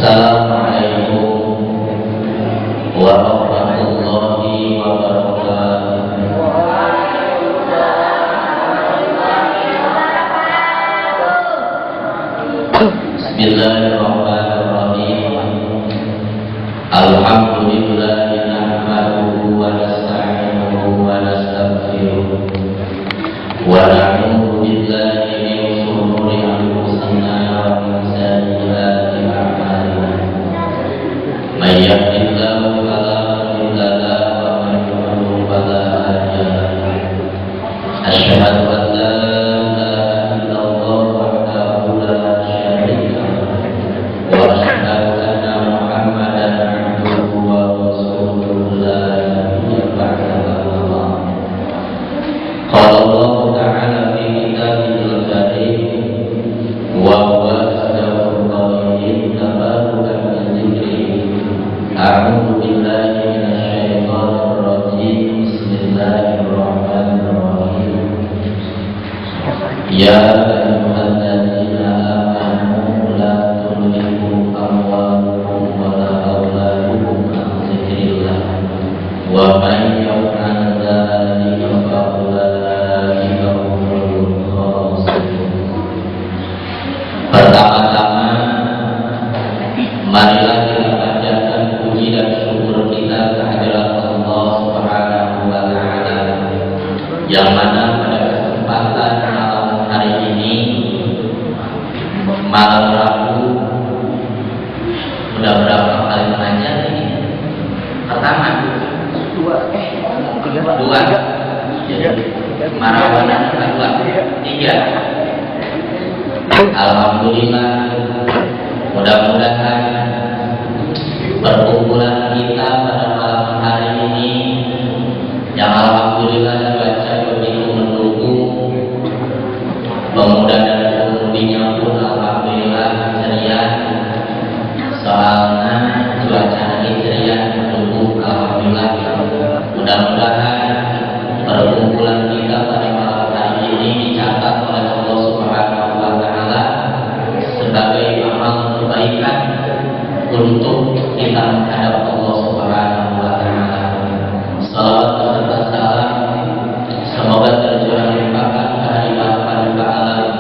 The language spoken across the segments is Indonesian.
Assalamualaikum warahmatullahi wabarakatuh. Bismillahirrahmanirrahim. Alhamdulillahi nahmaduhu wa nasta'inuhu wa nastaghfiruh wa na'udzu billahi min shururi anfusina wa min sayyiati a'malina. May yahdihillahu fala mudilla lahu wa man yudlil fala hadiya lahu. Asyhadu an la ilaha illallah wahdahu la syarika lahu wa asyhadu anna Muhammadan abduhu wa rasuluhu la nabiyya ba'dahu. Qala Allah ta'ala fi kitabihil karim wa huwa asdaqul qa'ilin tabarrukan min dzikrihi. A'udzu billahi minasy syaithanir rajim. Bismillahirrahmanirrahim. Ya ayyuhalladzina amanu la tulhikum amwalukum wa la auladukum an dzikrillah wa man yaf'al dzalika fa ulaika humul khasirun. Pertama-tama marilah kita panjatkan puji dan syukur kita kehadirat Allah Subhanahu wa taala, yang mana pada kesempatan malam hari ini, malam Rabu, udah berapa kali mengajar ini? Pertama, dua, marawana kedua, tiga. Alhamdulillah, mudah-mudahan perkumpulan kita pada malam hari ini, yang alhamdulillah cuaca begitu mendukung, pemuda dan pemudinya pun alhamdulillah ceria, soalnya cuaca lagi ceria mendukung, alhamdulillah. Mudah-mudahan perkumpulan kita pada malam hari ini dicatat oleh Allah Subhanahu wa taala sebagai amal kebaikan untuk kita menghadap Allah Subhanahu wa taala. Salawat serta salam semoga tercurah limpahkan kehadiran pada alam,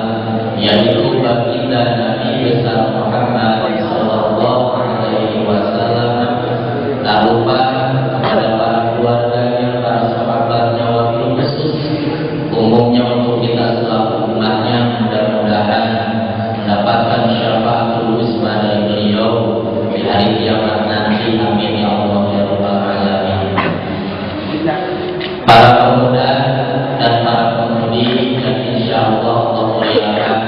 yaitu baginda Nabi besar Muhammad sallallahu alaihi wasallam, tak lupa kepada para keluarganya, para sahabatnya, wabil khusus umumnya untuk kita selaku umatnya. Mudah-mudahan mendapatkan syafaatul uzma dari beliau di hari kiamat nanti. Amin ya Allah ya rabbal alamin. Para pemuda dan para pemudi yang insya Allah Allah muliakan,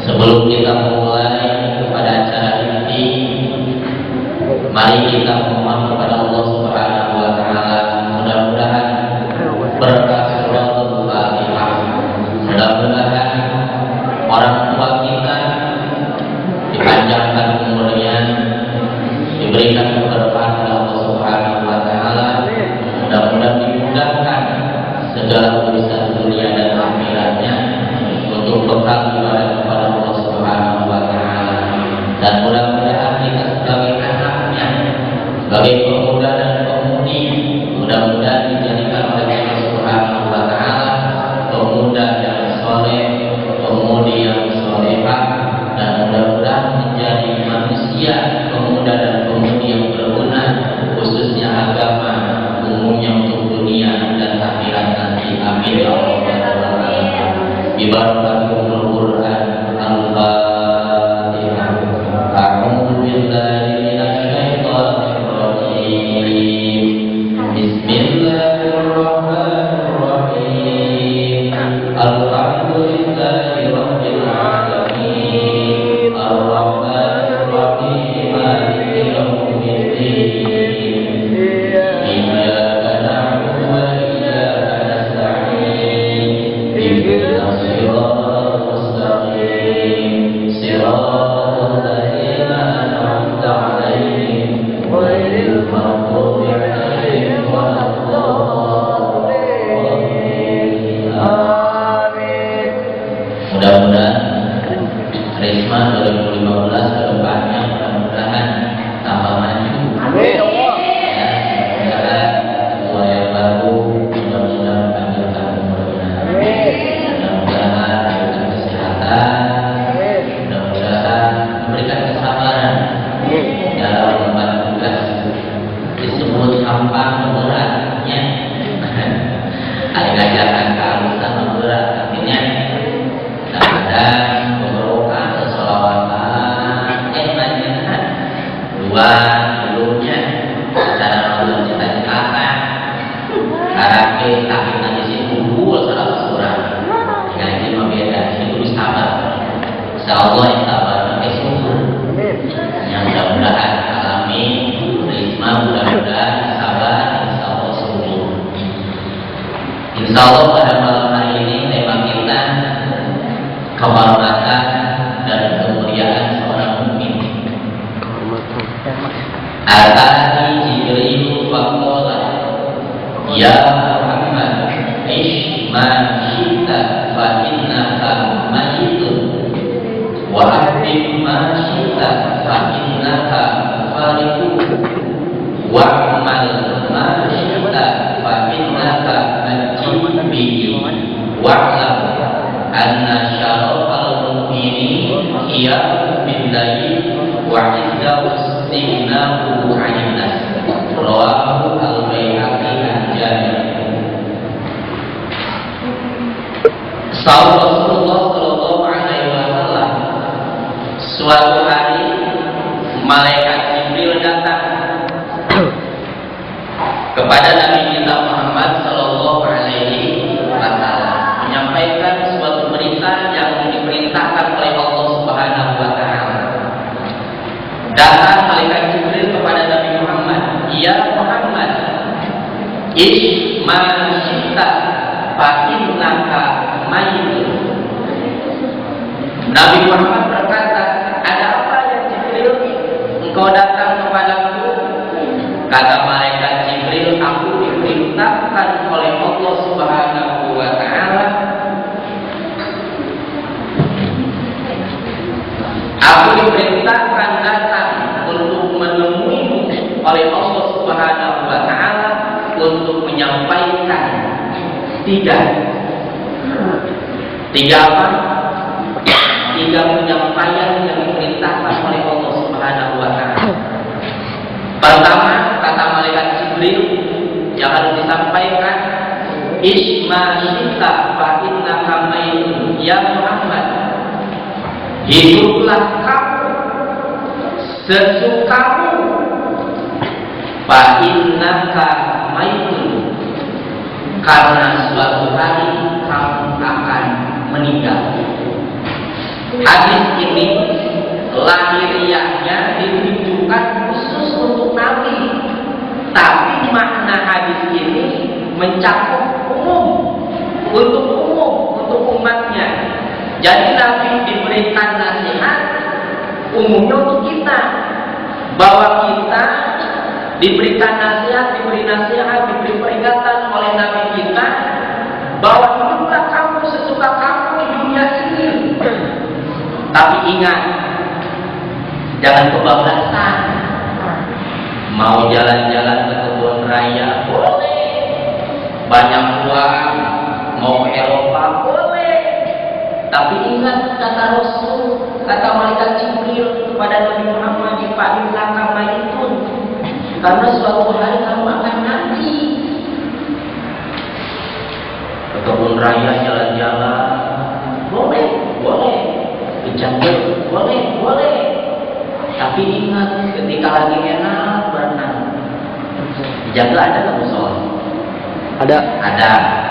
sebelum kita memulai kepada acara ini, mari kita memohon kepada Allah Subhanahu wa taala, mudah-mudahan berkah suratul Fatihah, mudah-mudahan orang tua kita dipanjangkan umurnya, diberikan keberkahan oleh Allah Subhanahu wa taala, mudah-mudahan dimudahkan segala urusan dunia dan akhiratnya untuk bekal ibadah kepada Allah Subhanahu wa taala. Dan mudah-mudahan kita sebagai anaknya, sebagai pemuda dan pemudi, mudah-mudahan dijadikan oleh Allah Subhanahu wa taala pemuda yang soleh, pemudi yang solehah, dan mudah-mudahan menjadi manusia, pemuda dan pemudi yang berguna, khususnya agama, umumnya untuk dunia dan akhirat nanti. Amin ya Allah ya rabbal alamin. Bibarakatul Quran Al-Fatihah. A'udzu billahi minasy syaithanir rajim. Bismillahirrahmanirrahim. Alhamdulillahi rabbil alamin. Ar-Rahmanir Rahim. Maliki yaumiddin. Iyyaka na'budu wa iyyaka nasta'in. Ihdinas siratal mustaqim. Siratal ladzina an'amta 'alaihim ghairil maghdubi 'alaihim waladdallin. Amin. Risma 2015 ke depannya mudah-mudahan tambah maju. Amin. Ya, semoga ketua yang baru mudah-mudahan panjangkan umurnya. Mudah-mudahan diberikan kesehatan. Mudah-mudahan diberikan kesabaran dalam membuat tugas. Disebut gampang beratnya. Ada ngajarkan kehalusan berat, artinya kadang beberapa selawatan manjakan dua dulunya cara nonton cita-cita karake tapi nanti si kumpul salah surah yang ini membeda itu bersabar insyaallah yang sabar sampai syukur yang mudah-mudahan alami risma mudah-mudahan sabar insyaallah syukur insyaallah pada malam hari ini tema kita kehormatan dan kemuliaan seorang mukmin. Atani Jibril faqala ya Muhammad ish ma syi'ta fa innaka mayyitun wa ahbib ma syi'ta fa innaka fariqun wa amal ma syi'ta fa innaka majid bihi wa'lam anna syarafal mu'minin hiya billahi wa izzahu istinahu 'anil nas rawahu al-Baihaqi al-Jami'. Rasulullah sallallahu alaihi wasallam suatu hari malaikat Jibril datang kepada Nabi kita Muhammad sallallahu alaihi wasallam menyampaikan suatu berita yang diperintahkan oleh Allah Subhanahu wa taala. Datang malaikat Jibril kepada Nabi Muhammad, "Ya Muhammad, ish ma syi'ta fa innaka mayyitun." Nabi Muhammad berkata, "Ada apa ya Jibril? Engkau datang kepadaku?" Kata malaikat Jibril, "Aku diperintahkan oleh Allah Subhanahu wa taala Aku diperintahkan datang untuk menemuimu oleh Allah Subhanahu wa taala untuk menyampaikan tiga apa? Tiga penyampaian yang diperintahkan oleh Allah Subhanahu wa taala. Pertama, kata malaikat Jibril yang harus disampaikan, "Isma syi'ta fa innaka mayyitun." Ya Muhammad, hiduplah kamu sesukamu, fa innaka mayyitun, karena suatu hari kamu akan meninggal. Hadis ini lahiriahnya ditujukan khusus untuk Nabi, tapi makna hadis ini mencakup umum untuk umatnya. Jadi Nabi diberikan nasihat umumnya untuk kita, bahwa kita diberikan nasihat, diberi peringatan oleh Nabi kita bahwa hiduplah kamu sesuka kamu di dunia ini. Tapi ingat, jangan kebablasan. Mau jalan-jalan ke kebun raya boleh, banyak uang, mau ke Eropa boleh. Tapi ingat kata Rasul, kata malaikat Jibril kepada Nabi Muhammad, "Fa'inna kama itun," karena suatu hari kamu akan mati. Ke kebun raya jalan-jalan boleh. Bercanda boleh. Tapi ingat, ketika lagi enak berenang, dijaga ada nggak musola? Ada.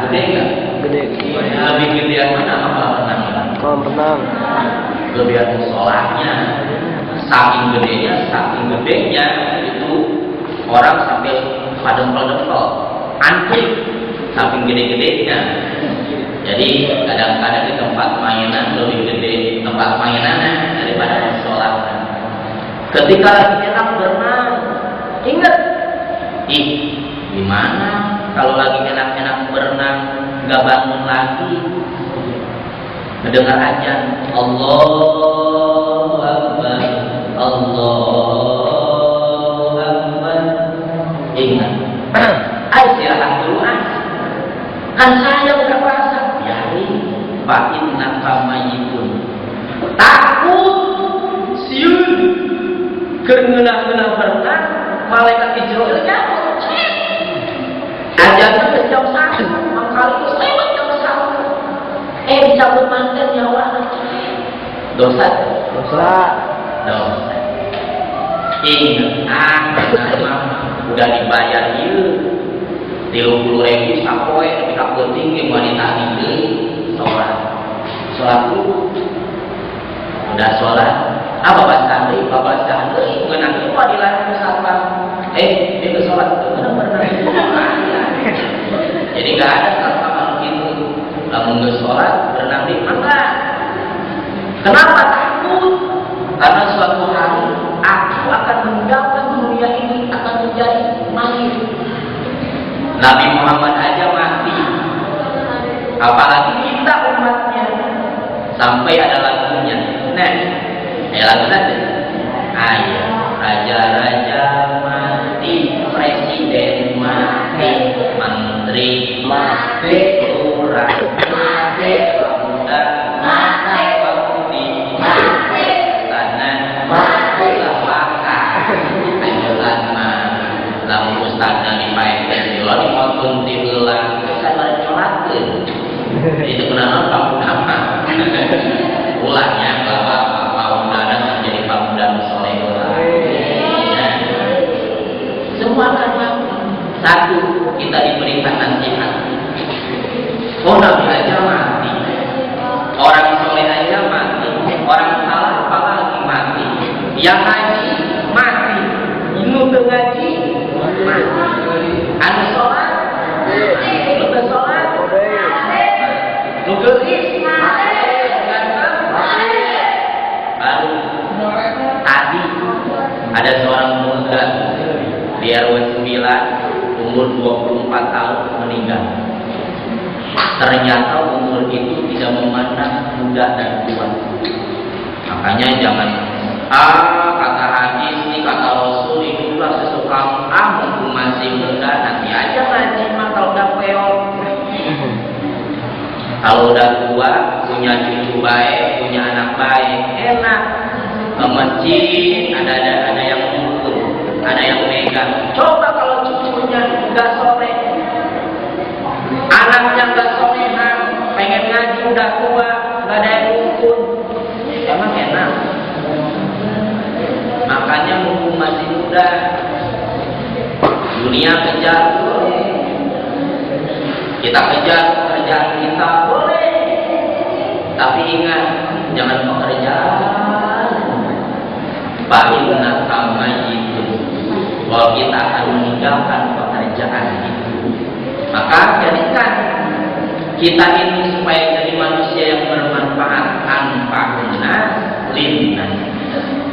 Gede nggak? Gede. Lebih gedean mana apa renang? Kolam renang. Lebihan musolanya, saking gedenya itu orang sampai padel-padel antri, saking gede-gedenya. Jadi kadang-kadang di tempat mainan lebih gede tempat mainannya daripada musola. Ketika lagi enak berenang, ingat, gimana kalau lagi enak-enak berenang nggak bangun lagi? mendengar azan Allahu Akbar, Allahu Akbar, ingat istirahat dulu kan saya udah puasa biarin fa innaka mayyitun takut siun kerengeunah-ngeunah berenang malaikat Israil nyamuk azannya jam 1 mangkali lewat jam 1 dicabut manten nyawa dosa ingat udah dibayar ieu 30.000 sapoe tapi kapenting ge wanita ini sholat dulu udah sholat bapak santri menang itu adilan satpam dia ke sholat benar jadi gak ada satpam gitu lamun ke sholat berenang di mana kenapa takut karena suatu hari aku akan meninggalkan dunia ini akan menjadi mayit. Nabi Muhammad aja mati, apalagi kita umatnya. Sampai ada lagunya, lagu nanti. Ayo, raja-raja mati, presiden mati, menteri mati, lurah mati, pemuda mati, pemudi mati, sana mati, lawaka, ayolah lamun ustazna dipaekeun lo dipotong ti heulang kan bari nyolakeun itu benar pamuda ulahnya bahwa pamuda menjadi pamuda soleh semua akan mati satu kita diberikan nasihat Nabi aja mati orang soleh aja mati orang salah apalagi mati yang haji mati nu teu ngaji anu sholat nu teu sholat nu geulis baru tadi ada seorang muda di RW 9 umur 24 tahun meninggal. Ternyata umur itu tidak memandang muda dan tua. Makanya jangan kata hadis nih, kata Rasul itulah sesuka mumpung masih muda nanti aja ngaji mah kalau udah peot. Kalau udah tua punya cucu baik, punya anak baik, enak. Ke masjid ada yang ngumpul, ada yang megang. Coba kalau cucunya nggak soleh, anaknya nggak solehan, pengen ngaji udah tua, nggak ada yang ngumpul, emang enak. Makanya mumpung masih muda, dunia kejar boleh, kita kejar pekerjaan kita boleh, tapi ingat jangan pekerjaan. Bagaimana kama itu, kalau kita akan meninggalkan pekerjaan itu, maka jadikan kita ini supaya jadi manusia yang bermanfaat, anfa'una linnas.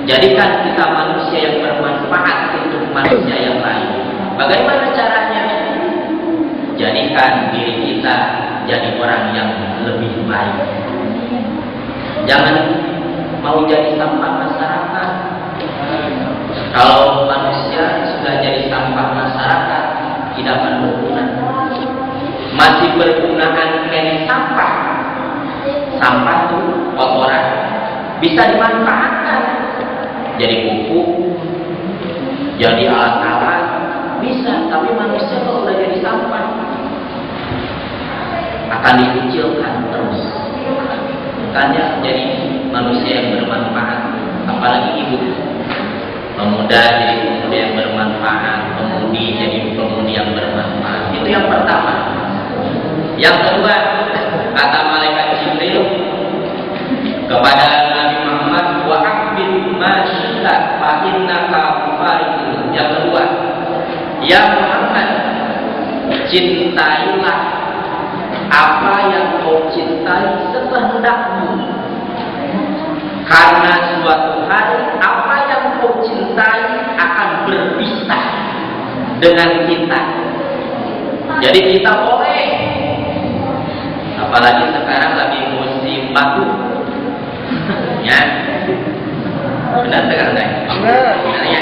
Jadikan kita manusia yang bermanfaat untuk manusia yang lain. Bagaimana caranya? Jadikan diri kita jadi orang yang lebih baik. Jangan mau jadi sampah masyarakat. Kalau manusia sudah jadi sampah masyarakat, tidak akan berguna. Masih bergunaan kayak sampah. Sampah itu kotoran bisa dimanfaatkan. Jadi pupuk, jadi alat-alat bisa, tapi manusia kalau udah jadi sampah akan dikucilkan terus. Makanya jadi manusia yang bermanfaat, apalagi ibu. Pemuda jadi pemuda yang bermanfaat, pemudi jadi pemudi yang bermanfaat. Itu yang pertama. Yang kedua, kata malaikat Jibril kepada Nabi Muhammad, wa aqbil ma syi'ta fa innaka mufarriqun. Yang kedua, ya Muhammad, cintailah apa yang kau cintai sekehendakmu, karena suatu hari apa yang kau cintai akan berpisah dengan kita. Jadi kita boleh, apalagi sekarang lagi musim batu. Ya. Benar tidak Teh? Benar ya.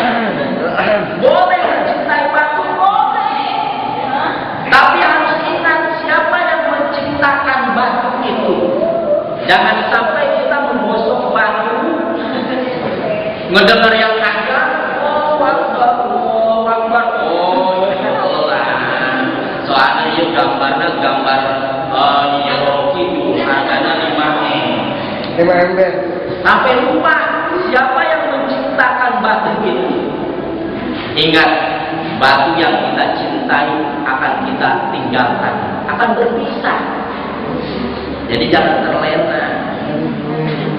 Boleh mencintai batu, boleh. Tapi harus ingat siapa yang menciptakan batu itu. Jangan sampai kita menggosok batu, ngedengar yang agak, oh wakbar, oh soalnya itu gambarnya gambar Yoroki itu harganya 5 M. Sampai lupa siapa yang menciptakan batu itu. Ingat, batu yang kita cintai akan kita tinggalkan, akan berpisah. Jadi jangan terlena.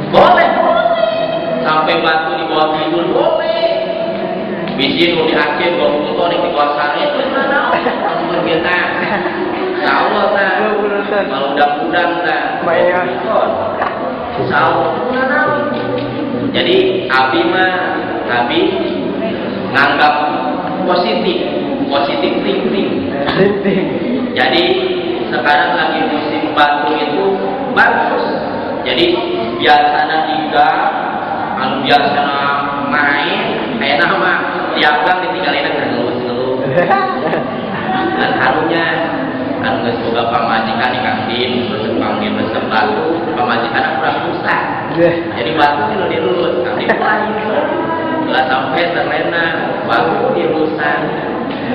Boleh. Sampai batu di bawah tidur boleh. Bisi nu di Aceh bawa motor di bawah sare itu mana? Berbeda. Insyaallah nah. Kalau udang-udang nah. Insyaallah. Jadi Abi nganggap positif thinking. Jadi sekarang lagi musim batu itu bagus. Jadi biasanya biasanya main kayak nama tiap gang ditinggalin ngeluh. Dan harunya anu geus boga pamajikan ikan tim terus panggil besar batu pamajikan kurang susah. Jadi batu itu dilulus abdi mulai nggak sampai terlena batu dilusan.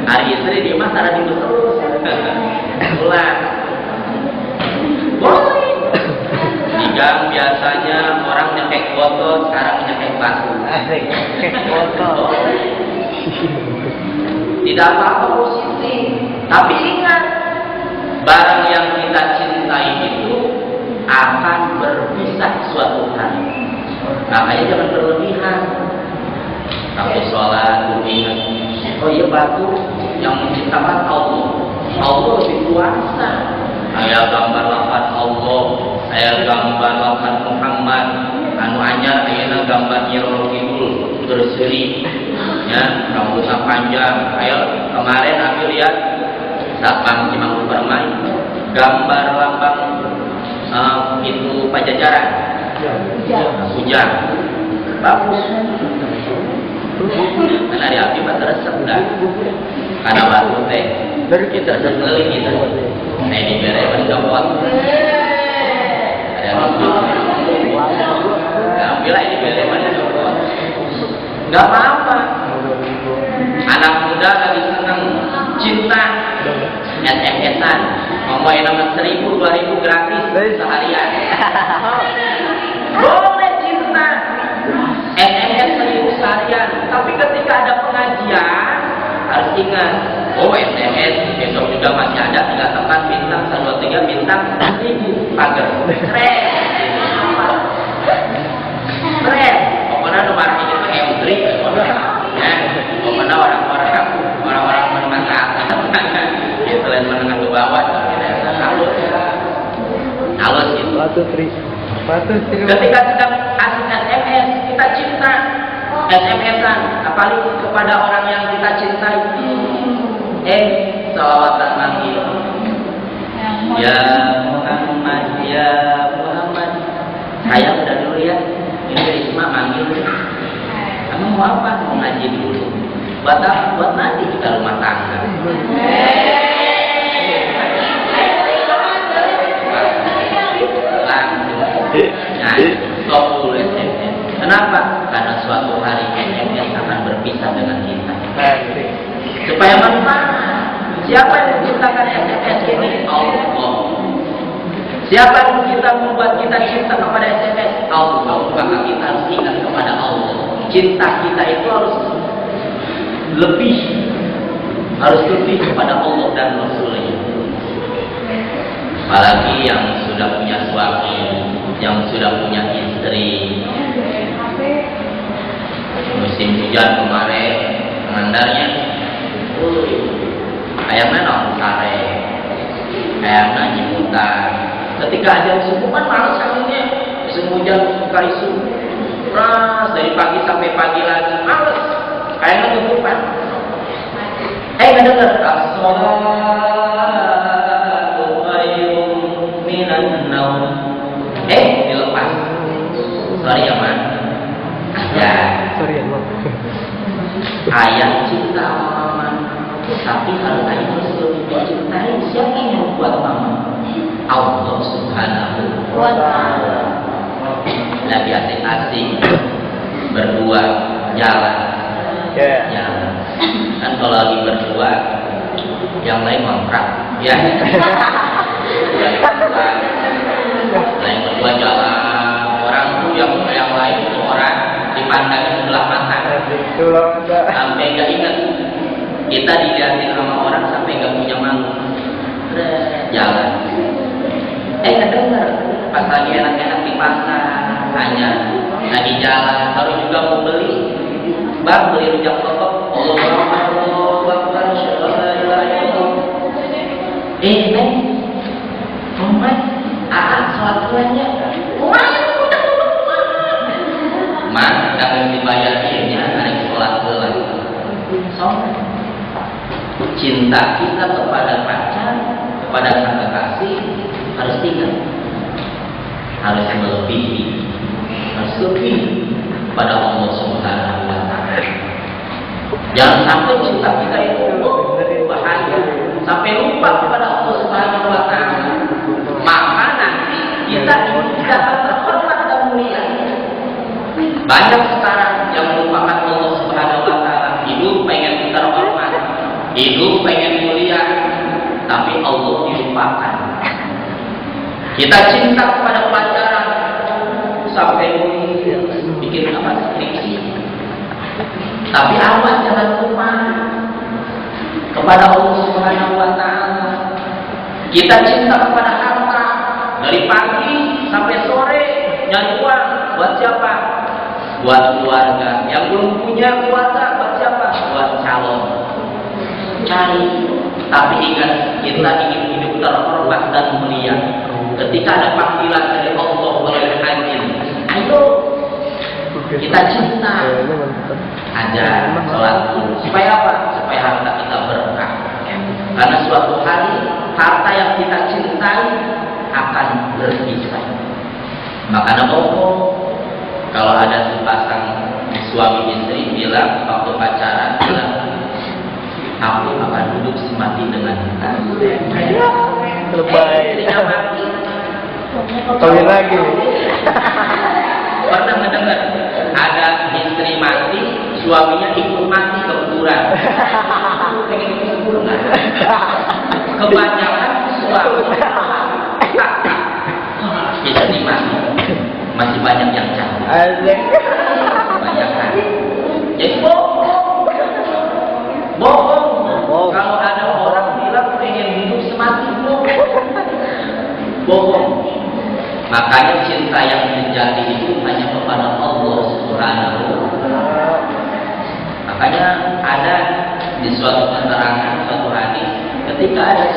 Hari istri di mah cara dilus terus. Ulang. Boleh. Di gang biasanya orang nyekek botol, sekarang nyekek batu. Botol. Tidak apa-apa positif. Tapi ingat, barang yang kita cintai itu akan berpisah suatu hari. Makanya jangan berlebihan. Kalau sholat, ingat. Oh iya batu yang menciptakan Allah. Allah lebih kuasa. Saya gambar lafaz Allah, saya gambar lafaz Muhammad, anu anyar ayeuna gambar Nyiroro Kidul berseri, ya rambutnya panjang. Ayo kemarin aku lihat Sapang Cimanggu bermain gambar lambang itu Pajajaran, hujan, bagus. Karena di api resep dah, karena batu teh kita sengeli kita. Nah ini beres gawat. Ada ambil ini beres gawat. Gak apa-apa. Anak muda lagi senang cinta, SMS-an, ngomongin nomor 1000, 2000 gratis seharian. Boleh cinta, SMS 1000 seharian. Tapi ketika ada pengajian harus ingat. Oh SMS besok juga masih ada 3 tempat bintang 1, 2, 3 bintang 1000 pagar. Keren. Pokoknya nomor ini tuh M3. Ya, pokoknya orang-orang menengah ke atas. Ya selain menengah ke bawah, halus gitu. Ketika sedang asik SMS kita cinta SMS-an, apalagi kepada orang yang kita cintai. Salawatan manggil ya Muhammad, ya Muhammad. Saya udah dulu ya, ini Risma manggil. Kamu mau apa? Mau ngaji dulu. Buat nanti kita rumah tangga. Nah, stop dulu SMS. Kenapa? Karena suatu hari SMS akan berpisah dengan kita. Supaya manfaat. Siapa yang menciptakan SMS ini? Allah. Siapa yang membuat kita cinta kepada SMS? Allah. Maka kita harus ingat kepada Allah. Cinta kita itu harus lebih kepada Allah dan Rasulnya. Apalagi yang sudah punya suami, yang sudah punya istri. Musim hujan kemarin, pengandarnya ayamnya non sare, ayamnya nyimutan. Ketika ajar subuh kan malas anginnya, musim hujan suka isu, ras dari pagi sampai pagi lagi malas, ayamnya tutupan. Nggak dengar as-sholatu khairun minan naum. Sorry ya man. Ya. Sorry ya bang. Ayah cinta sama mama, tapi harta itu lebih dicintai. Siapa yang membuat mama? Allah Subhanahu wa Ta'ala. Nabi asing-asing berdua jalan. Jalan. Kan kalau lagi berdua, yang lain ngontrak. Ya. Lain berdua jalan. Orang tuh yang lain itu orang dipandang sebelah mata. Sampai nggak ingat. Kita dilihatin sama orang sampai nggak punya malu. Jalan. Dengar pas lagi enak-enak di pasar, hanya di jalan, baru juga mau beli, bang beli rujak kotok, Allahu Akbar, neng, Muhammad, sholat duanya, man, jangan dibayarinnya, hari sholat dulu, cinta kita kepada pacar, kepada sang kekasih harus tinggal, harus melebihi, harus lebih pada Allah Subhanahu wa Ta'ala. Jangan sampai cinta kita itu bahaya, sampai lupa kepada Allah Subhanahu wa Ta'ala. Maka nanti kita tidak akan terhormat dan mulia. Banyak sekarang yang melupakan Allah Subhanahu wa Ta'ala. Hidup pengen terhormat, hidup pengen mulia, tapi Allah dilupakan. Kita cinta kepada pelajaran sampai bikin apa skripsi, tapi awas jangan lupa kepada Allah Subhanahu wa Ta'ala. Kita cinta kepada harta, dari pagi sampai sore nyari uang buat siapa? Buat keluarga. Yang belum punya keluarga buat siapa? Buat calon. Cari, tapi ingat kita ingin hidup terhormat dan mulia. Ketika ada panggilan dari Allah melalui hajin, ayo kita cinta, aja sholat dulu. Supaya apa? Supaya harta kita berkah. Karena suatu hari harta yang kita cintai akan berpisah. Makanya kalau ada sepasang suami istri bilang waktu pacaran bilang, aku akan duduk semati dengan kamu. Lebay. Kawin lagi. Pernah mendengar ada istri mati, suaminya ikut mati ke kuburan. Pengen ke kuburan. Kebanyakan suami istri mati, masih banyak yang cantik. Kebanyakan. Jadi bohong. Kalau ada orang bilang pengen hidup semati, bohong. Makanya cinta yang sejati itu hanya kepada Allah Subhanahu wa Ta'ala. Makanya ada di suatu keterangan, suatu hadis, ketika ada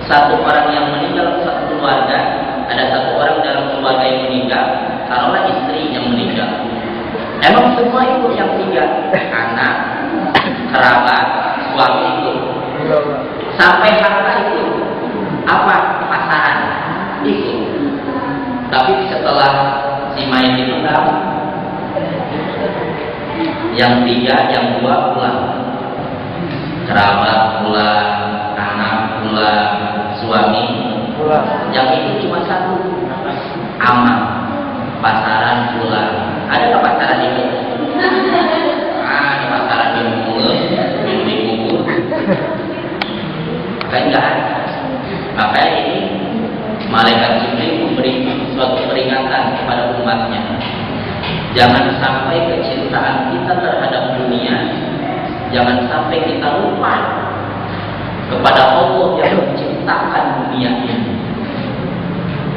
satu orang yang meninggal, satu keluarga, ada satu orang dalam keluarga yang meninggal, taruhlah istri yang meninggal. Emang semua ikut yang tiga, anak, kerabat, suami itu, sampai harta itu, apa pasaran itu. Tapi setelah si mayat meninggal, yang tiga, yang dua pulang, kerabat pulang, anak pulang, suami pulang. Yang itu cuma satu, amal, pasaran pulang. Ada nggak pasaran itu? Ada pasaran yang mulus, yang dikubur. Kan nggak ada. Makanya ini malaikat Jibril memberi suatu peringatan kepada umatnya. Jangan sampai kecintaan kita terhadap dunia, jangan sampai kita lupa kepada Allah yang menciptakan dunia ini.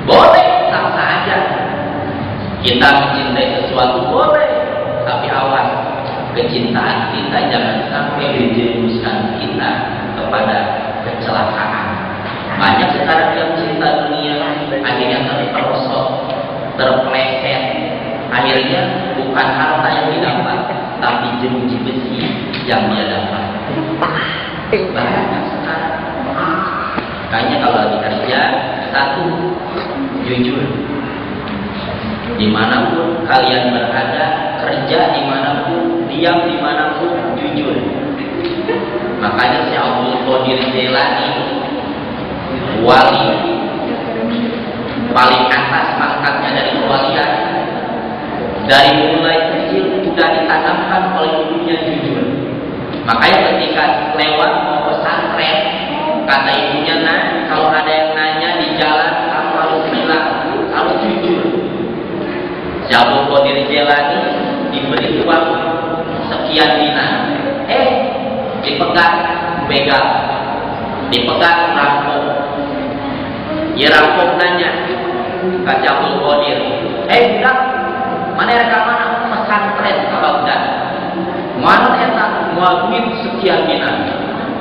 Boleh, sah saja kita mencintai sesuatu, boleh, tapi awas, kecintaan kita jangan sampai menjerumuskan kita kepada kecelakaan. Banyak sekarang yang cinta dunia akhirnya terperosok, terpeleset, akhirnya bukan harta yang didapat, tapi jeruji besi yang dia dapat. Banyak sekarang. Kayaknya kalau lagi kerja, satu, jujur. Dimanapun kalian berada, kerja dimanapun, diam dimanapun, jujur. Makanya si Abdul Qadir Jailani, wali paling atas pangkatnya dari kewalian, dari mulai kecil sudah ditanamkan oleh ibunya jujur. Makanya ketika lewat mau pesantren, kata ibunya, nah kalau ada yang nanya di jalan kamu harus bilang, harus jujur. Si Abdul Qadir Jailani diberi uang sekian dinar, dipegang, begal, dipegang, rampok. Ya rampok nanya, kata Abdul Qadir, budak, mana rekaman pesantren ke Baghdad? Mana enak, mau duit sekian dinar.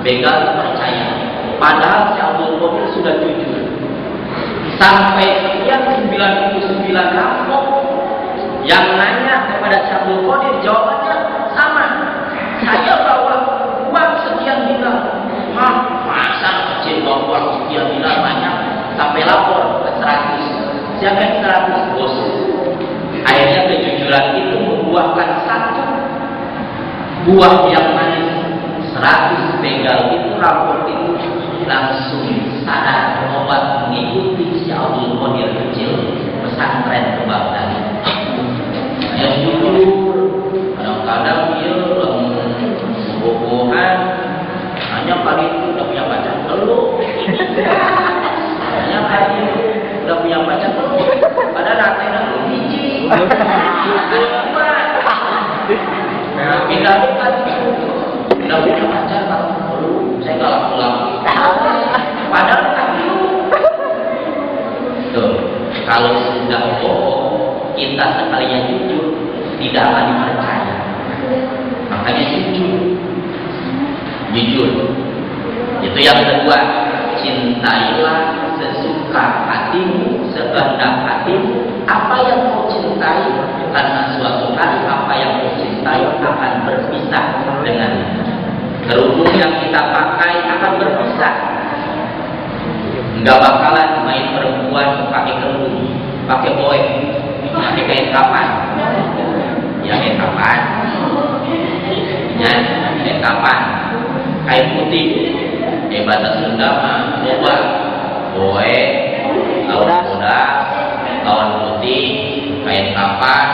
Begal percaya. Padahal si Abdul Qadir sudah jujur. Sampai sekian 99 rampok yang nanya kepada si Abdul Qadir, jawabannya sama. Saya bawa uang sekian dinar. Masa kecil bawa uang sekian dinar banyak? Sampai lapor ke 100. Siapa yang 100? Bos. Akhirnya kejujuran itu membuahkan satu buah yang manis. 100 begal itu, rampok itu langsung sadar obat mengikuti si Abdul Qadir kecil pesantren ke Baghdad. Yang jujur, kadang-kadang dia bohongan, hanya kali itu udah punya pacar belum? Hanya kali itu udah punya pacar belum? Padahal nantinya belum biji. Pindah kan udah punya pacar belum? Saya nggak pulang. Padahal kan tuh, kalau sudah bohong, kita sekalinya jujur tidak akan dipercaya. Makanya jujur. Itu yang kedua. Cintailah sesuka hatimu, sekehendak hatimu apa yang kau cintai, karena suatu hari apa yang kau cintai akan berpisah dengan kerudung yang kita pakai akan berpisah. Enggak bakalan main perempuan pakai kerudung, pakai boy, pakai kain kapan? Ya kain kapan? Ya kain kapan? Kain putih. Bahasa Sunda mah boba, boy, kawan muda, kawan putih, kain kapan.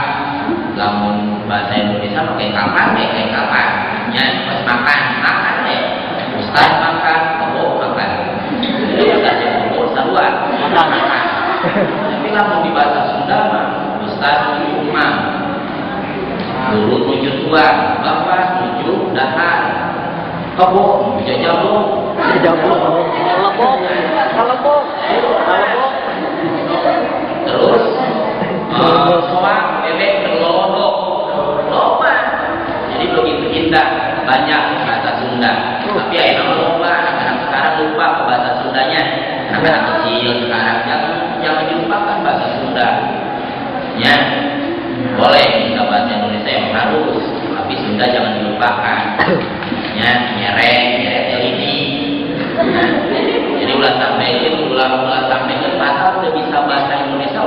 Lamun bahasa Indonesia pakai kapan, kain kapan. Ya pas makan deh. Ustaz makan, kebo makan. Ustaznya kebo sarua makan. Tapi lamun di bahasa Sunda mah Ustaz tujuh mah, guru tujuh tua, bapak tujuh dahar, kebo jajabo. Terus soak bebek berlodok loba. Jadi begitu indah, banyak bahasa Sunda. Tapi akhirnya loba, anak sekarang lupa ke bahasa Sundanya. Anak kecil sekarang jangan dilupakan bahasa Sunda. Ya, boleh bisa bahasa Indonesia yang harus, tapi Sunda jangan dilupakan. Ya, nyeret ini. Jadi ulah sampai mata udah bisa bahasa Indonesia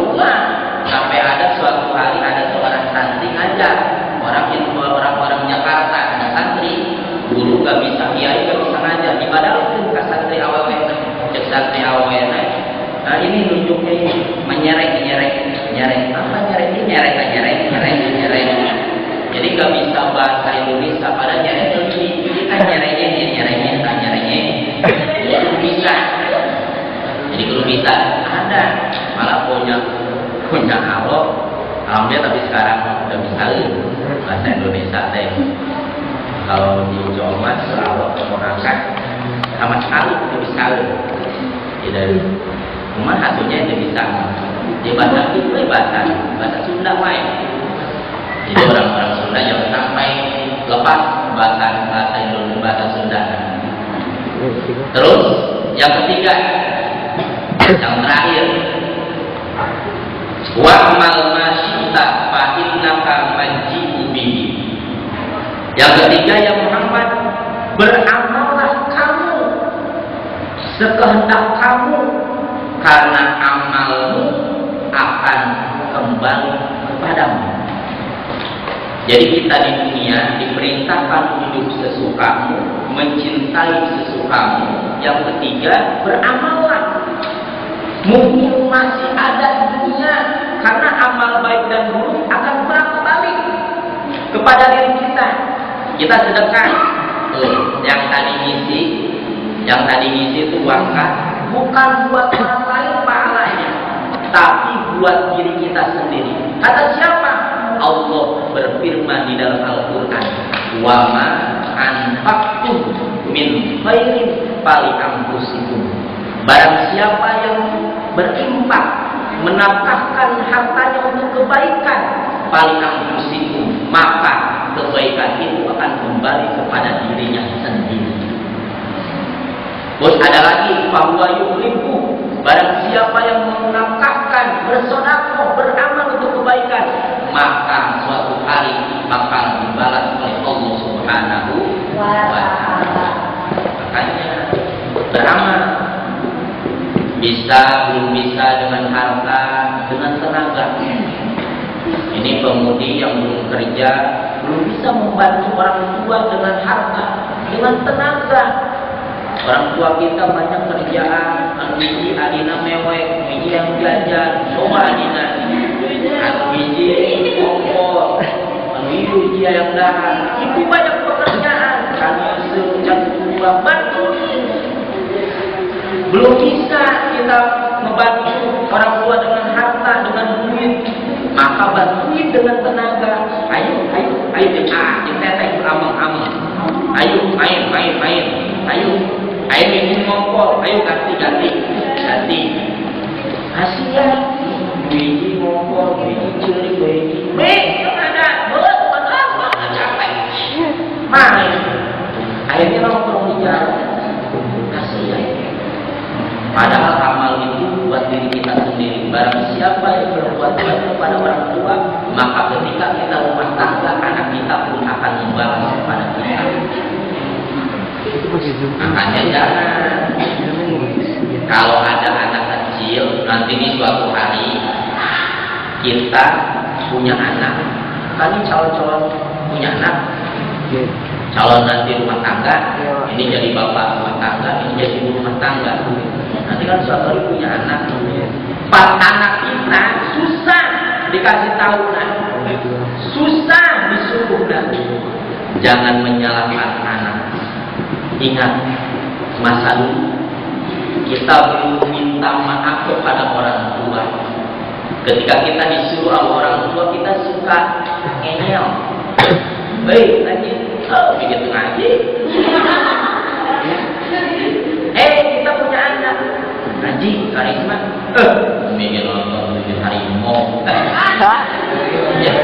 sampai ada suatu hari ada seorang santri ngajar orang Jakarta, ada santri guru gak bisa, kiai gak bisa ngajar di padahal ke santri awalnya cek santri awalnya. Nah ini nunjuknya ini menyerek apa nyerek. Jadi gak bisa bahasa Indonesia pada nyerek ini kan nyereknya bisa. Jadi kalau bisa ada malah punya alhamdulillah, tapi sekarang udah bisa bahasa Indonesia teh. Kalau di Jawa kalau keponakan sama sekali udah bisa. Jadi cuma hasilnya itu bisa. Di bahasa itu bahasa Sunda wae. Jadi orang-orang Sunda jangan sampai lepas bahasa Indonesia, bahasa Sunda. Terus yang ketiga, yang terakhir, wa'mal masyita fa innaka maji'u bihi. Yang ketiga ya Muhammad, beramallah kamu sekehendak kamu, karena amalmu akan kembali kembali kepadamu. Jadi kita di dunia diperintahkan hidup sesukamu, mencintai sesukamu. Yang ketiga, beramallah. Mungkin masih ada di dunia, karena amal baik dan buruk akan balik kepada diri kita. Kita sedekah. Yang tadi ngisi itu wakaf, bukan buat orang lain pahalanya, tapi buat diri kita sendiri. Kata siapa? Allah berfirman di dalam Al-Quran, wa ma anfaqtum min khairin fali anfusikum. Barang siapa yang berinfak, menafkahkan hartanya untuk kebaikan, fali anfusikum, maka kebaikan itu akan kembali kepada dirinya sendiri. Terus ada lagi, bahwa yuhibbu, barang siapa yang menafkahkan, bersedekah, beramal untuk kebaikan, maka suatu hari bakal dibalas oleh Allah Subhanahu wa Ta'ala. Makanya beramal, bisa belum bisa dengan harta, dengan tenaga. Ini pemudi yang belum kerja, belum bisa membantu orang tua dengan harta, dengan tenaga. Orang tua kita banyak kerjaan, biji adina mewek, biji yang jajan, coba adina, biji kompor, biji yang dahan. Ibu banyak pekerjaan, kami sejak tua bantu. Belum bisa kita membantu orang tua dengan harta, dengan duit, maka bantuin dengan tenaga. Ayo, teteh amang-amang. Ayo, main. Ayo ini ngompol, ayo ganti. Kasihan, biji ngompol, biji curi, biji. Ada, capek. Main. Akhirnya nongkrong di jalan. Kasihan. Padahal amal itu buat diri kita sendiri. Barang siapa yang berbuat baik kepada orang tua, maka ketika kita rumah tangga, anak kita pun akan membalas kepada kita. Makanya jangan, kalau ada anak kecil, nanti di suatu hari kita punya anak, kan ini calon punya anak, calon nanti rumah tangga, ini jadi bapak rumah tangga, ini jadi ibu rumah tangga. Nanti kan suatu hari punya anak, pas anak kita susah dikasih tahu, susah disuruh. Jangan menyalahkan anak. Ingat, masa dulu kita belum minta maaf kepada orang tua. Ketika kita disuruh sama orang tua, kita suka ngeyel. Baik, ngaji. Begitu ngaji. Kita punya anak. Ngaji, karisma. Bikin nonton, bikin harimau. Ya,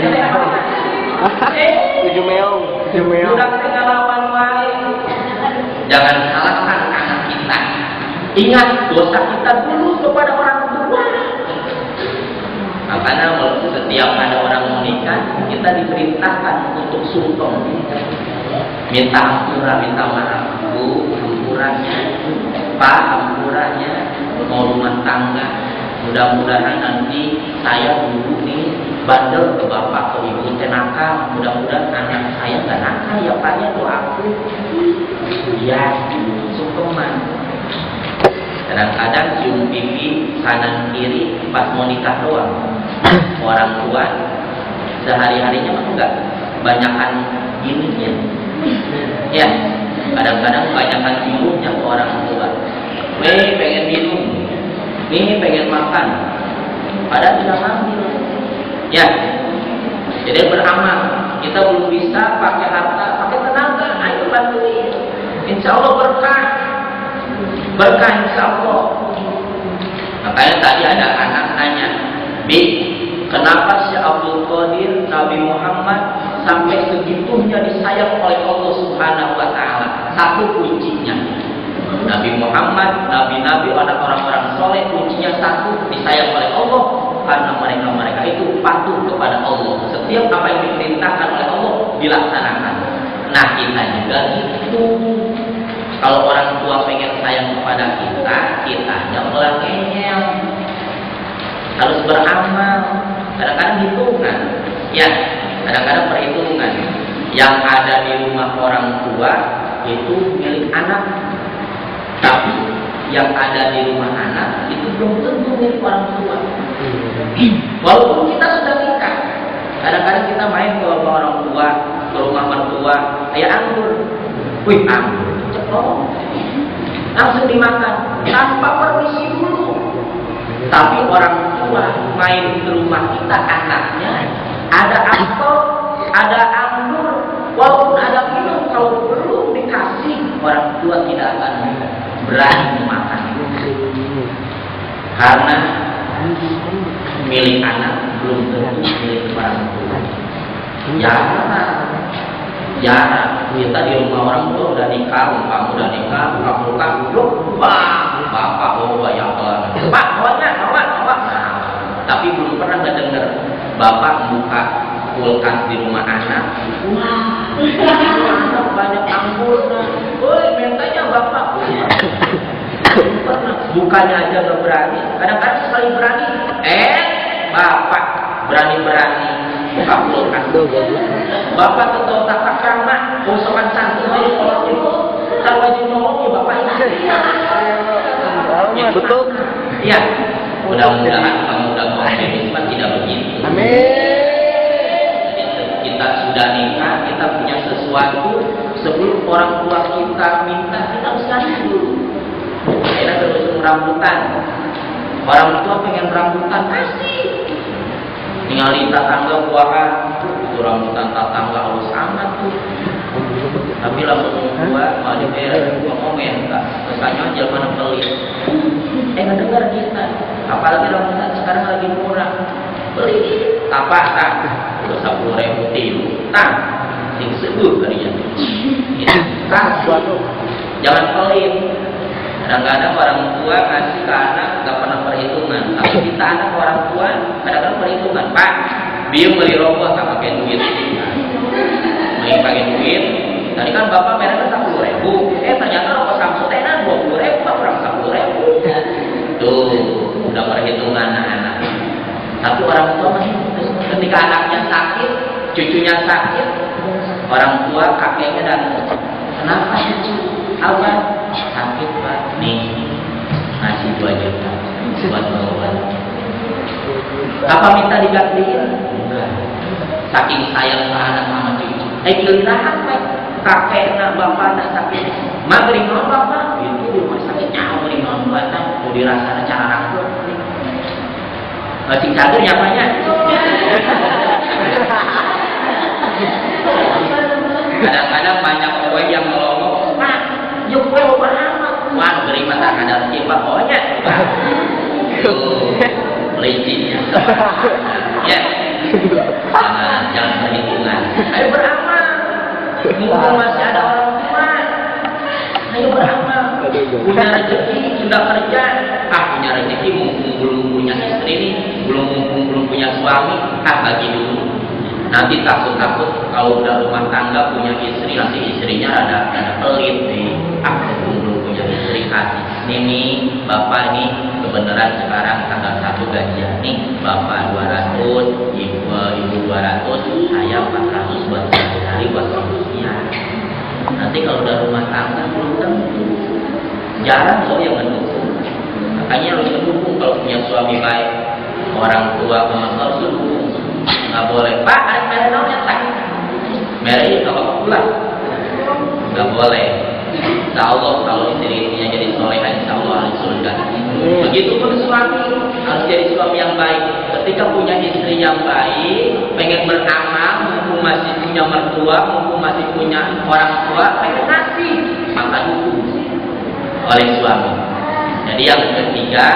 tujuh meong. Udah pengalaman lain. Jangan salahkan anak kita. Ingat dosa kita dulu kepada orang tua. Makanya setiap ada orang menikah, kita diperintahkan untuk sungkem, minta ampura, minta maaf. Bu, ampurannya, Pak, ampurannya, mau rumah tangga. Mudah-mudahan nanti saya dulu nih bandel ke bapak ke ibu nakal. Mudah-mudahan anak saya nggak nakal ya Pak, ya tuh aku. Iya, sungkeman. Kadang-kadang cium pipi kanan kiri pas mau nikah doang. Orang tua sehari-harinya mah enggak, banyakan ininya. Ya, kadang-kadang banyakan ciumnya ke orang tua. Pengen minum, pengen makan, padahal tidak ngambil. Ya, jadi beramal. Kita belum bisa pakai harta, pakai tenaga. Ayo bantuin. Insya Allah berkah insya Allah. Makanya tadi ada anak nanya, Bi, kenapa Syekh Abdul Qadir Nabi Muhammad sampai segitunya disayang oleh Allah Subhanahu wa Ta'ala? Satu kuncinya, Nabi Muhammad, nabi-nabi, orang-orang soleh, kuncinya satu, disayang oleh Allah karena mereka itu patuh kepada Allah. Setiap apa yang diperintahkan oleh Allah dilaksanakan. Nah, kita juga itu. Kalau orang tua pengen sayang kepada kita, kita jangan ngeyel. Harus beramal. Kadang-kadang Ya, kadang-kadang perhitungan yang ada di rumah orang tua itu milik anak, tapi yang ada di rumah anak itu belum tentu milik orang tua. Walaupun kita sudah nikah, kadang-kadang kita main ke rumah orang tua, ke rumah mertua, kayak anggur. Wih, anggur, ceplok, langsung dimakan tanpa permisi dulu. Tapi orang tua main ke rumah kita, anaknya ada apel, ada anggur, walaupun ada minum, kalau belum dikasih, orang tua tidak akan berani memakan. Karena milik anak belum tentu milik orang tua. Jarang kita di rumah orang tua udah nikah, kamu udah nikah, kamu wah, bapak bawa yang pelan, pak bawa. Tapi belum pernah ngedenger bapak buka kulkas di rumah anak, wah, anak banyak anggur, woi mentanya bapak. Bukanya aja gak berani, kadang-kadang sekali berani, bapak berani-berani buka kulkas. Bapak tetap tak krama, bosokan santai dari sholat itu, kalau wajib ngomongnya bapak ini. Betul. Ya, mudah-mudahan kamu udah komitmen tidak begitu. Amin. Jadi kita sudah nikah, kita punya sesuatu, sebelum orang tua kita minta, kita harus kasih dulu. Kita terus rambutan. Orang tua pengen rambutan, kasih. Tinggal di tetangga buahan, itu rambutan tetangga halus amat tuh. Tapi langsung tua, mau dibayar, komen, kesannya aja mana pelit. Nggak dengar kita, apalagi rambutan sekarang lagi murah. Beli apa tak? Udah 10.000 tilu, tak? Sing sebut kalian. Jangan pelit. Kadang-kadang orang tua ngasih ke anak nggak pernah perhitungan, tapi kita anak orang tua kadang-kadang perhitungan. Pak, biar beli rokok tak pakai duit, beli pakai duit. Tadi kan bapak mereka 10.000, ternyata rokok Samsung tenan 20.000, kurang 10.000. Tuh, udah perhitungan anak-anak. Tapi orang tua masih ketika anaknya sakit, cucunya sakit, orang tua kakeknya datang. Kenapa cucu? Apa? Sakit pak, nih ngasih 2 juta buat obat. Apa minta digantiin? Enggak. Saking sayang ke anak sama cucu. Giliran pak, kakek nak bapak nak sakit. Maghrib non bapak, itu di rumah sakit nyawa di non buatan, mau dirasa cara rangkul. Masih catur nyapanya. Kadang-kadang banyak kue yang melongo, pak, yuk kue amat. Wah, beri mata kadar pak, pokoknya. Licinnya. Ya. Jangan perhitungan. Ayo beramal. Mumpung masih ada orang tua. Ayo beramal. Punya rezeki sudah kerja. Punya rezeki mumpung belum punya istri nih, belum punya suami, bagi dulu. Nanti takut-takut kalau udah rumah tangga punya istri, nanti istrinya rada pelit nih. Belum punya istri, kasih. Nih bapak nih kebenaran sekarang tanggal 1 gajian nih, bapak 200, ibu 200, saya 400 buat sehari buat solusinya. Nanti kalau udah rumah tangga belum tentu. Jarang loh yang mendukung. Makanya harus mendukung kalau punya suami baik. Orang tua harus mendukung. Nggak boleh, pak, ada merah namanya tak? Merah itu kalau pulang nggak boleh. Insya Allah kalau istri-istrinya jadi solehah, insya Allah harus surga. Begitupun suami harus jadi suami yang baik. Ketika punya istri yang baik, pengen beramal, mumpung masih punya mertua, mumpung masih punya orang tua, pengen ngasih, maka dukung oleh suami. Jadi yang ketiga,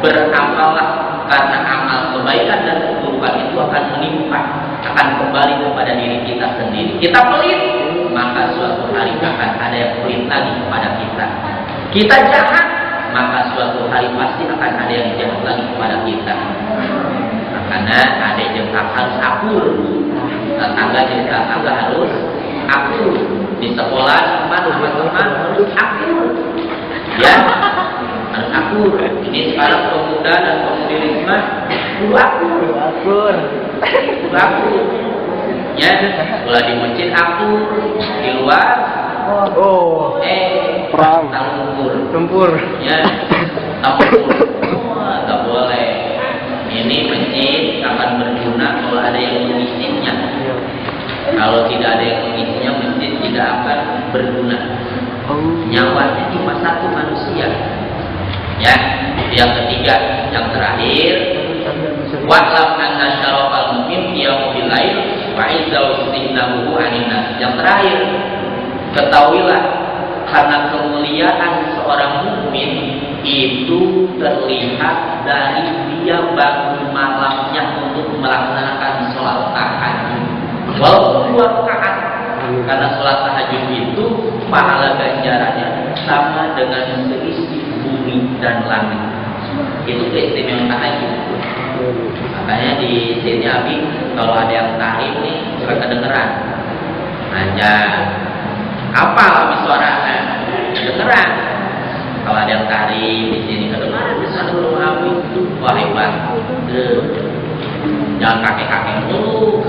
beramallah, karena amal kebaikan dan keburukan itu akan menimpa, akan kembali kepada diri kita sendiri. Kita pelit, maka suatu hari akan ada yang pelit lagi kepada kita. Kita jahat, maka suatu hari pasti akan ada yang jahat lagi kepada kita. Makanya ada yang harus akur, tetangga jadi tetangga harus akur, di sekolah teman-teman harus akur, ya. Harus akur. Ini sekarang pemuda dan pemudi Risma perlu akur. aku. Ya, kalau di masjid aku, di luar perang tempur. Ya, tempur. Nggak boleh. Ini masjid akan berguna kalau ada yang mengisinya. Kalau tidak ada yang mengisinya, masjid tidak akan berguna. Nyawanya cuma satu manusia. Ya, yang ketiga, yang terakhir, wa'lam anna syarafal mu'min qiyamu bil lail wa izzau sihnahu 'anil nas. Yang terakhir, ketahuilah karena kemuliaan seorang mukmin itu terlihat dari dia bangun malamnya untuk melaksanakan sholat tahajud. Walaupun 2 rakaat, karena sholat tahajud itu pahala ganjarannya sama dengan seisi bumi dan langit. Itu keistimewaan tahajud. Makanya di sini Abi kalau ada yang tarik nih suka kedengeran. Hanya apa habis suaranya kedengeran. Kalau ada yang tarik di sini kedengeran di sana belum habis. Wah hebat. Jangan kakek-kakek dulu.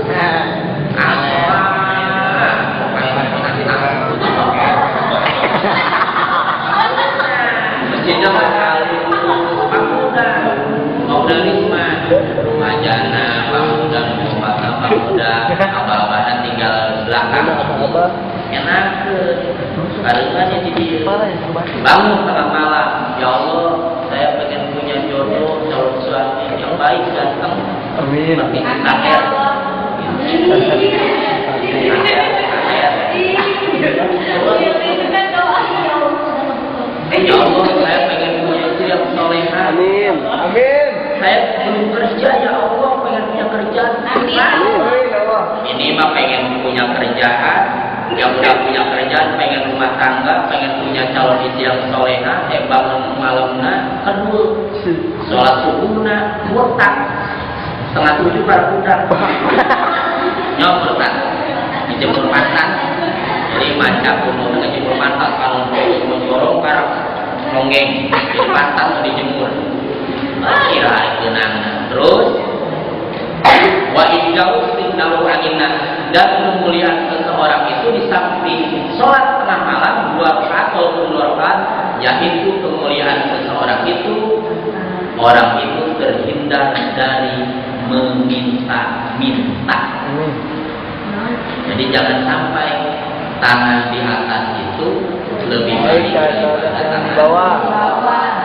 Masjidnya sekali pemuda, pemuda Risma, Majana, pemuda Muhammad, pemuda abah-abahan tinggal belakang. Enak karena jadi bangun tengah malam. Ya Allah, saya pengen punya jodoh calon suami yang baik ganteng. Amin. Ya Allah, saya pengen punya istri yang solehah. Amin. Amin. Saya belum kerja, ya Allah, pengen punya kerjaan. Amin. Ini mah pengen punya kerjaan. Yang udah punya kerjaan, pengen rumah tangga, pengen punya calon istri yang solehah. Bangun malamnya, kedua sholat subuhna, botak. 6:30 para budak. Nyobor kan, dijemur pantat. Jadi macam pun mau ngejemur pantat kalau mau dorong karang monggeng, jadi pantat mau dijemur. Kira itu nang. Terus wa injau sinalu anginna, dan kemuliaan seseorang itu di samping sholat tengah malam 2 rakaat ataupun 2 rakaat, yaitu kemuliaan seseorang itu orang itu terhindar dari meminta-minta. Jadi jangan sampai tangan di atas itu lebih baik daripada tangan di bawah.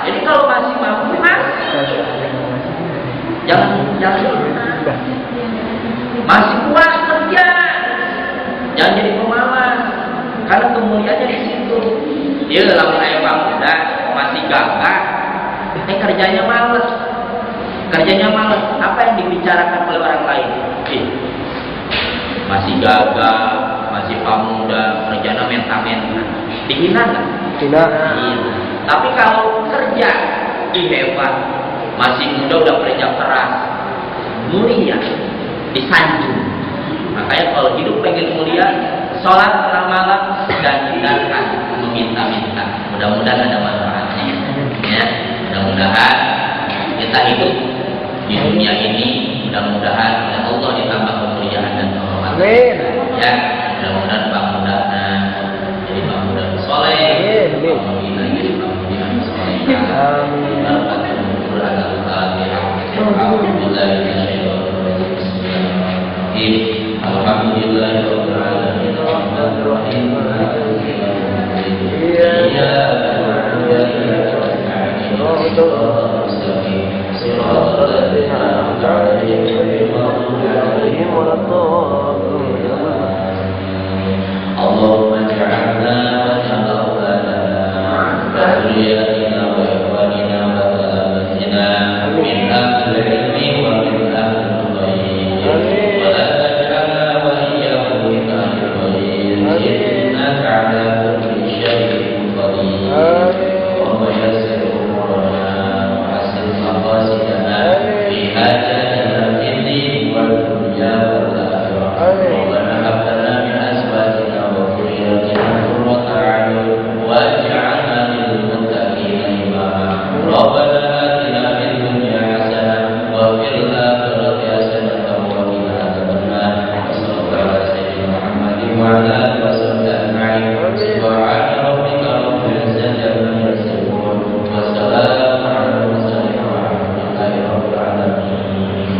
Jadi kalau masih mampu jangan masih kuat kerja, jangan jadi pemalas, karena kemuliaannya di situ. Dia dalam saya muda masih gagah, kerjanya males. Apa yang dibicarakan oleh orang lain? Masih gagah, masih pemuda, kerjanya menta-menta. Dihina nggak? Hina. Tapi kalau kerja, hebat. Masih muda udah kerja keras, mulia, disanjung. Makanya kalau hidup pengen mulia, sholat tengah malam dan hindarkan meminta-minta. Mudah-mudahan ada manfaatnya. Ya, mudah-mudahan kita hidup di dunia ini, mudah-mudahan oleh Allah ditambah kemuliaan dan kehormatan. Amin. Ya, mudah-mudahan pemuda jadi pemuda soleh, pemuda jadi pemuda soleh. Amin. ala alihi wasallam subhana rabbika rabbil izzati amma yasifun wa salamun ala al mursalin walhamdulillahi rabbil alamin.